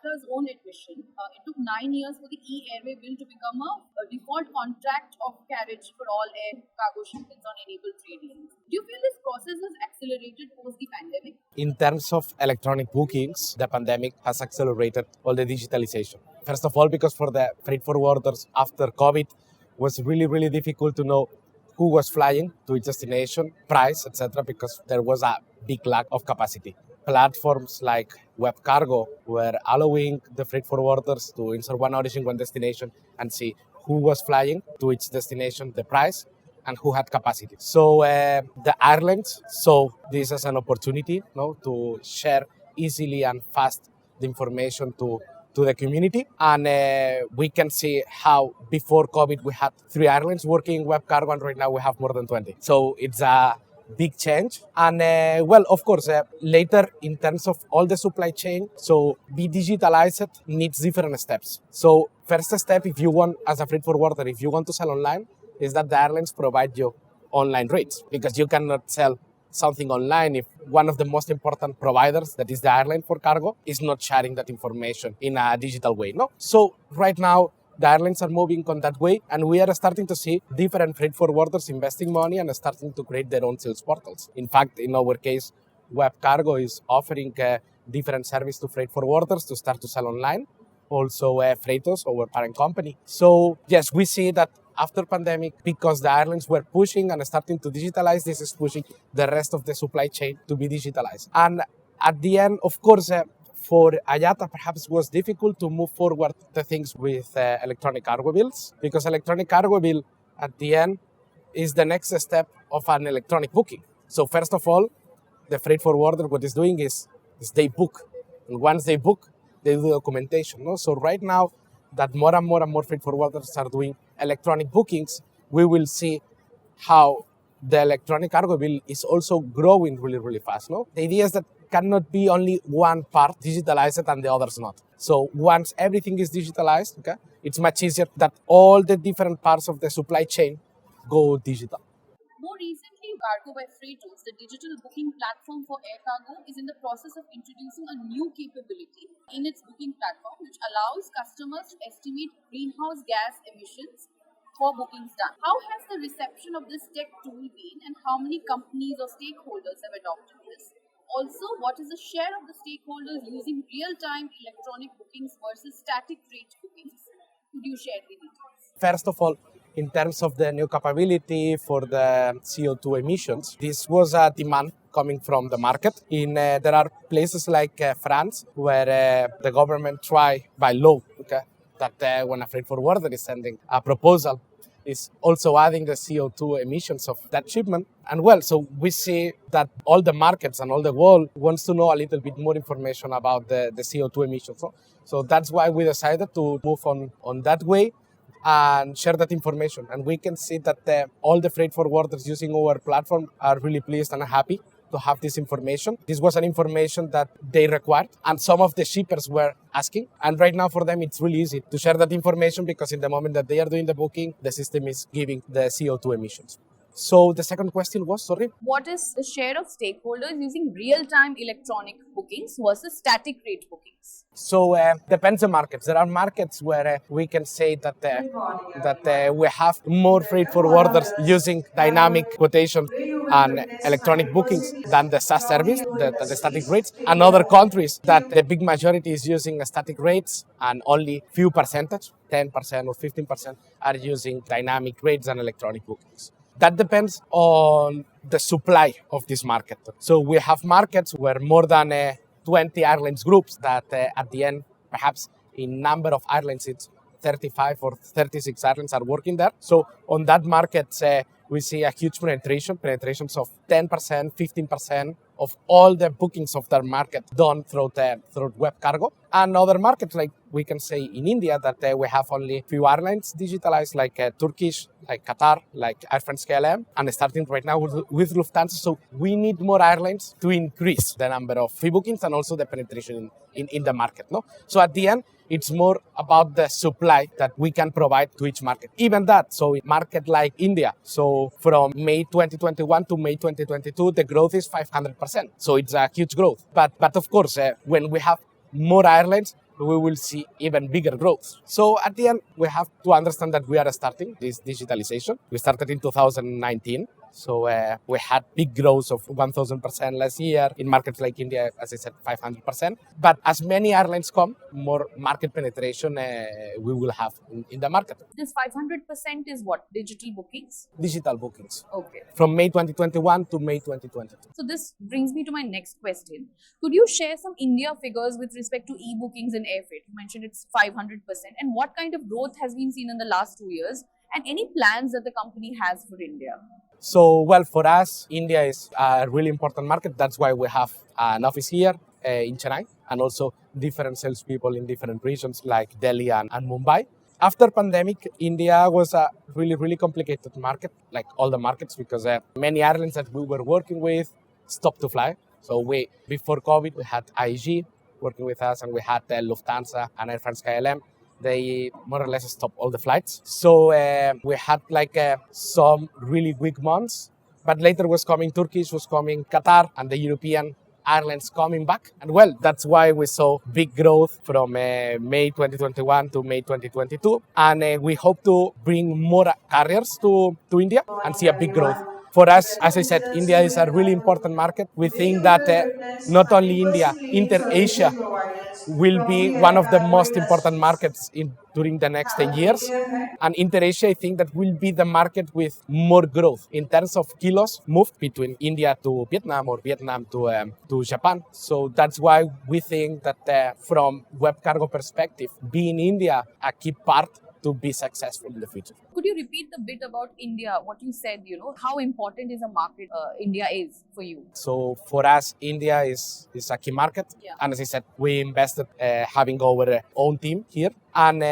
IATA's own admission, it took 9 years for the e-airway bill to become a default contract of carriage for all air cargo shipments on enabled trade lanes. Do you feel this process has accelerated post the pandemic? In terms of electronic bookings, the pandemic has accelerated all the digitalization. First of all, because for the freight forwarders after COVID, was really, really difficult to know who was flying to each destination, price, etc., because there was a big lack of capacity. Platforms like WebCargo were allowing the freight forwarders to insert one origin, one destination, and see who was flying to each destination, the price, and who had capacity. So the airlines saw this as an opportunity, to share easily and fast the information to the community. And we can see how before COVID we had 3 airlines working in WebCargo, and right now we have more than 20. So it's a big change. And of course, later in terms of all the supply chain, so be digitalized needs different steps. So first step, if you want, as a freight forwarder, if you want to sell online, is that the airlines provide you online rates, because you cannot sell something online if one of the most important providers, that is the airline for cargo, is not sharing that information in a digital way. So right now, the airlines are moving on that way, and we are starting to see different freight forwarders investing money and starting to create their own sales portals. In fact, in our case, WebCargo is offering different service to freight forwarders to start to sell online. Also, Freightos, our parent company. So yes, we see that after pandemic, because the airlines were pushing and starting to digitalize, this is pushing the rest of the supply chain to be digitalized. And at the end, of course, for IATA, perhaps it was difficult to move forward the things with electronic cargo bills, because electronic cargo bill, at the end, is the next step of an electronic booking. So first of all, the freight forwarder, what is doing is they book. And once they book, they do documentation. So right now, that more and more freight forwarders are doing electronic bookings, we will see how the electronic cargo bill is also growing really, really fast. The idea is that cannot be only one part digitalized and the others not. So once everything is digitalized, it's much easier that all the different parts of the supply chain go digital. More recently, Cargo by Freightos, the digital booking platform for air cargo, is in the process of introducing a new capability in its booking platform, which allows customers to estimate greenhouse gas emissions for bookings done. How has the reception of this tech tool been, and how many companies or stakeholders have adopted this? Also, what is the share of the stakeholders using real-time electronic bookings versus static rate bookings? Could you share the details? First of all, in terms of the new capability for the CO2 emissions, this was a demand coming from the market. There are places like France where the government try by law that when a freight forwarder is sending a proposal, is also adding the CO2 emissions of that shipment. And so we see that all the markets and all the world wants to know a little bit more information about the CO2 emissions. So that's why we decided to move on that way and share that information. And we can see that all the freight forwarders using our platform are really pleased and happy to have this information. This was an information that they required, and some of the shippers were asking. And right now for them, it's really easy to share that information, because in the moment that they are doing the booking, the system is giving the CO2 emissions. So the second question was, sorry? What is the share of stakeholders using real-time electronic bookings versus static rate bookings? So depends on markets. There are markets where we can say that we have more freight forwarders using dynamic quotation and electronic bookings than the SAS service, the static rates. And other countries that the big majority is using static rates, and only few percentage, 10% or 15%, are using dynamic rates and electronic bookings. That depends on the supply of this market. So we have markets where more than 20 airlines groups that at the end, perhaps in number of airlines, it's 35 or 36 airlines are working there. So on that market, we see a huge penetrations of 10%, 15% of all the bookings of their market done through WebCargo. And other markets, like we can say in India, that we have only few airlines digitalized, like Turkish, like Qatar, like Air France-KLM, and starting right now with Lufthansa. So we need more airlines to increase the number of free bookings and also the penetration in the market. So at the end, it's more about the supply that we can provide to each market. Even that, so in market like India, so from May 2021 to May 2022, the growth is 500%. So it's a huge growth. But of course, when we have more airlines, we will see even bigger growth. So at the end, we have to understand that we are starting this digitalization. We started in 2019. So we had big growth of 1,000% last year. In markets like India, as I said, 500%. But as many airlines come, more market penetration we will have in the market. This 500% is what? Digital bookings? Digital bookings. Okay. From May 2021 to May 2022. So this brings me to my next question. Could you share some India figures with respect to e-bookings and air freight? You mentioned it's 500%. And what kind of growth has been seen in the last 2 years? And any plans that the company has for India? So, well, for us, India is a really important market. That's why we have an office here in Chennai, and also different salespeople in different regions like Delhi and Mumbai. After pandemic, India was a really, really complicated market, like all the markets, because many airlines that we were working with stopped to fly. So before COVID, we had IAG working with us, and we had Lufthansa and Air France KLM. They more or less stopped all the flights. So we had some really weak months, but later was coming Turkish, was coming Qatar, and the European airlines coming back. And well, that's why we saw big growth from May 2021 to May 2022. And we hope to bring more carriers to India and see a big growth. For us, as I said, India is a really important market. We think that not only India, Inter-Asia will be one of the most important markets during the next 10 years. And Inter-Asia, I think that will be the market with more growth in terms of kilos moved between India to Vietnam or Vietnam to Japan. So that's why we think that from WebCargo perspective, being India a key part to be successful in the future. Could you repeat the bit about India, what you said, how important is a market India is for you? So for us, India is a key market. Yeah. And as I said, we invested having our own team here. And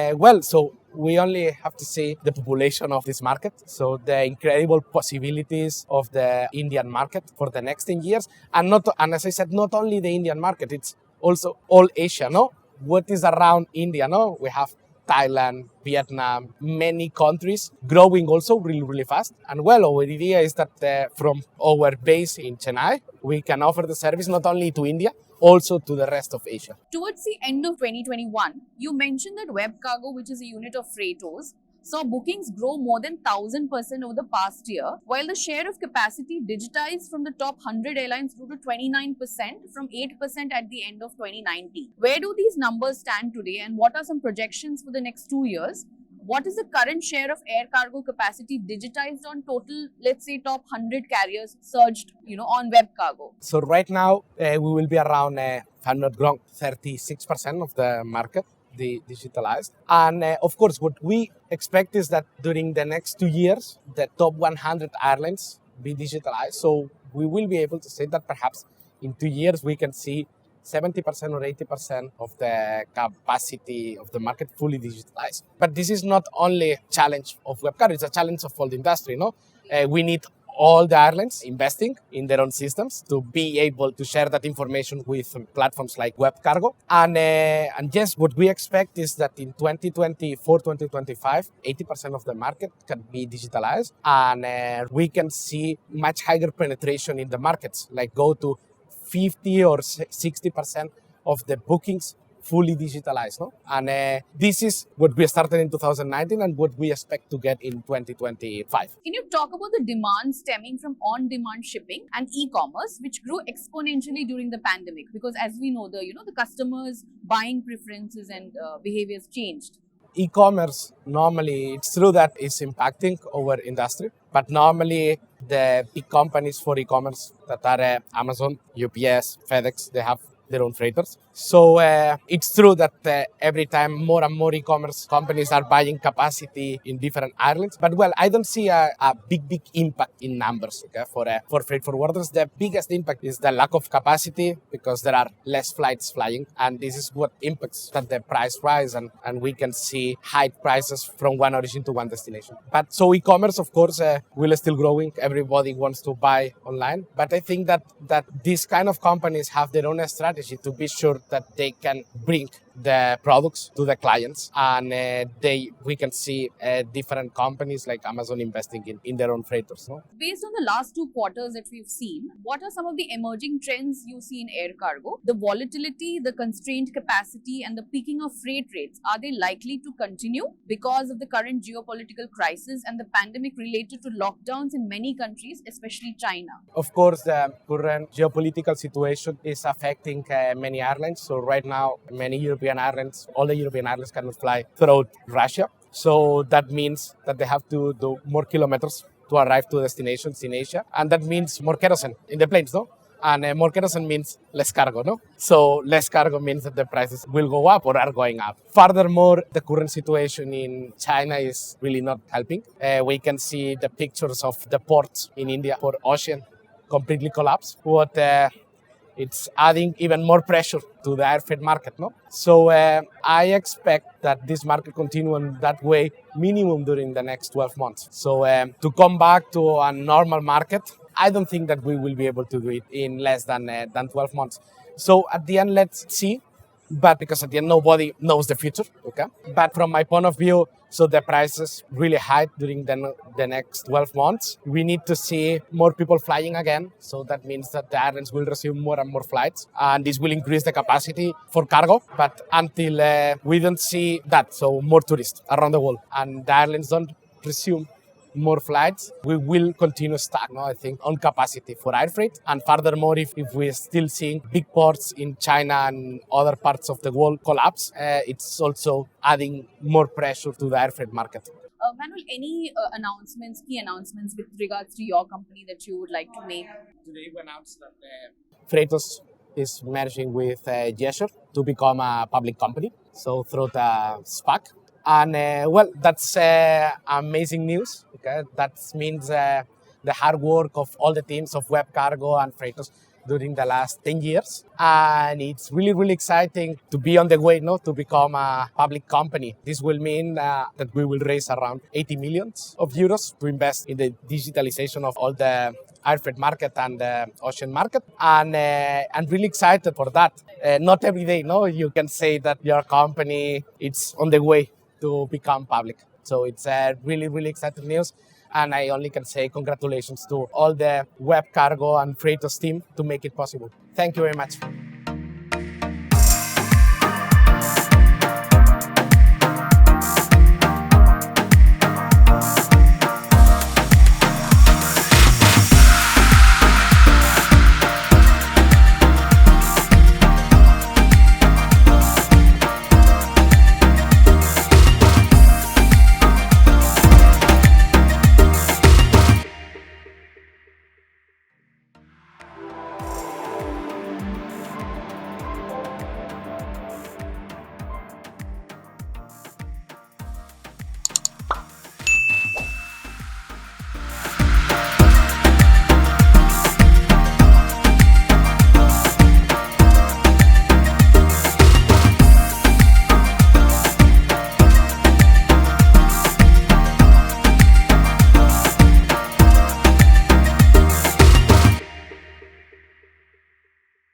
so we only have to see the population of this market. So the incredible possibilities of the Indian market for the next 10 years. And as I said, not only the Indian market, it's also all Asia, no? What is around India, no? We have Thailand, Vietnam, many countries growing also really, really fast. And well, our idea is that from our base in Chennai, we can offer the service not only to India, also to the rest of Asia. Towards the end of 2021, you mentioned that WebCargo, which is a unit of Freightos, saw bookings grow more than 1,000% over the past year, while the share of capacity digitized from the top 100 airlines grew to 29% from 8% at the end of 2019. Where do these numbers stand today, and what are some projections for the next 2 years? What is the current share of air cargo capacity digitized on total, let's say, top 100 carriers surged, on WebCargo? So right now, we will be around 36% of the market. The digitalized. And of course, what we expect is that during the next 2 years, the top 100 airlines be digitalized. So we will be able to say that perhaps in 2 years, we can see 70% or 80% of the capacity of the market fully digitalized. But this is not only a challenge of WebCargo, it's a challenge of all the industry. We need all the airlines investing in their own systems to be able to share that information with platforms like WebCargo. And yes, what we expect is that in 2024, 2025, 80% of the market can be digitalized. And we can see much higher penetration in the markets, like go to 50 or 60% of the bookings fully digitalized. And this is what we started in 2019 and what we expect to get in 2025. Can you talk about the demand stemming from on-demand shipping and e-commerce, which grew exponentially during the pandemic? Because as we know, the customers' buying preferences and behaviors changed. E-commerce, normally, it's true that it's impacting our industry, but normally the big companies for e-commerce that are Amazon, UPS, FedEx, they have their own freighters. So it's true that every time more and more e-commerce companies are buying capacity in different airlines. But well, I don't see a big impact in numbers. Okay? For freight forwarders, the biggest impact is the lack of capacity because there are less flights flying. And this is what impacts that the price rise and we can see high prices from one origin to one destination. But so e-commerce, of course, will still growing. Everybody wants to buy online. But I think that these kind of companies have their own strategy to be sure that they can bring the products to the clients, and we can see different companies like Amazon investing in their own freighters. No? Based on the last 2 quarters that we've seen, what are some of the emerging trends you see in air cargo? The volatility, the constrained capacity, and the peaking of freight rates, are they likely to continue because of the current geopolitical crisis and the pandemic related to lockdowns in many countries, especially China? Of course, the current geopolitical situation is affecting many airlines. So right now, many European airlines, all the European airlines cannot fly throughout Russia. So that means that they have to do more kilometers to arrive to destinations in Asia. And that means more kerosene in the planes, no? And more kerosene means less cargo, no? So less cargo means that the prices will go up or are going up. Furthermore, the current situation in China is really not helping. We can see the pictures of the ports in India for ocean completely collapsed. It's adding even more pressure to the air freight market, no? So I expect that this market continue in that way minimum during the next 12 months. So to come back to a normal market, I don't think that we will be able to do it in less than 12 months. So at the end, let's see. But because at the end, nobody knows the future, okay? But from my point of view, so the prices really high during the next 12 months. We need to see more people flying again. So that means that the airlines will resume more and more flights. And this will increase the capacity for cargo. But until we don't see that, so more tourists around the world, and the airlines don't resume more flights, we will continue stuck, I think, on capacity for air freight. And furthermore, if we're still seeing big ports in China and other parts of the world collapse, it's also adding more pressure to the air freight market. Manuel, any key announcements with regards to your company that you would like to make? Today we announced that Freightos is merging with Gesher to become a public company, so through the SPAC. And that's amazing news. Okay, that means the hard work of all the teams of WebCargo and Freightos during the last 10 years. And it's really, really exciting to be on the way to become a public company. This will mean that we will raise around 80 million of euros to invest in the digitalization of all the air freight market and the ocean market. And I'm really excited for that. Not every day, you can say that your company is on the way to become public. So it's really, really exciting news. And I only can say congratulations to all the WebCargo and Freightos team to make it possible. Thank you very much.